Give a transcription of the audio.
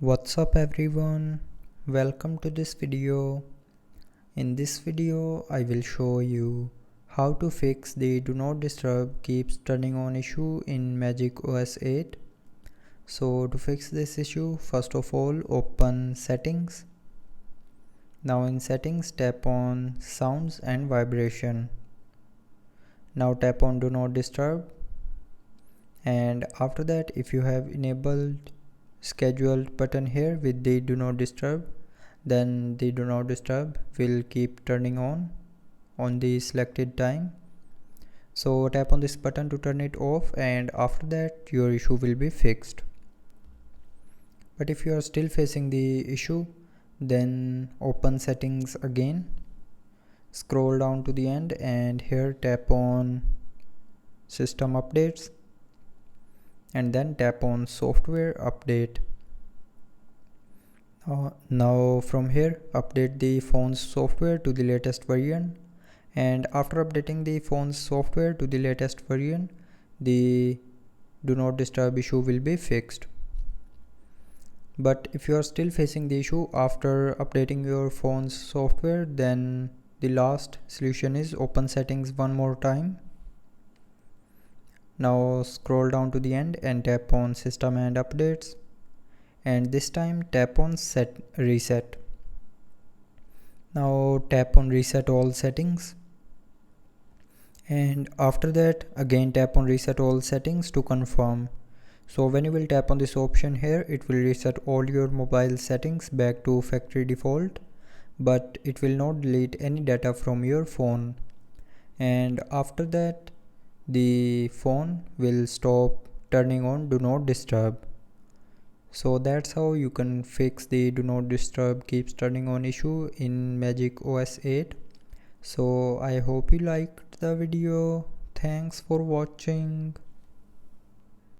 What's up everyone, welcome to this video. In this video I will show you how to fix the do not disturb keeps turning on issue in Magic OS 8. So to fix this issue, first of all open settings. Now in settings tap on sounds and vibration. Now tap on do not disturb, and after that if you have enabled scheduled button here with the do not disturb, then the do not disturb will keep turning on the selected time. So tap on this button to turn it off, and after that your issue will be fixed. But if you are still facing the issue, then open settings again, scroll down to the end, and here tap on system updates, and then tap on software update. Now from here update the phone's software to the latest version, and after updating the phone's software to the latest version, the do not disturb issue will be fixed. But if you are still facing the issue after updating your phone's software, then the last solution is open settings one more time. Now scroll down to the end and tap on system and updates, and this time tap on reset. Now tap on reset all settings, and after that again tap on reset all settings to confirm. So when you will tap on this option here, it will reset all your mobile settings back to factory default, but it will not delete any data from your phone. And after that the phone will stop turning on do not disturb. So that's how you can fix the do not disturb keeps turning on issue in Magic OS 8. So I hope you liked the video. Thanks for watching.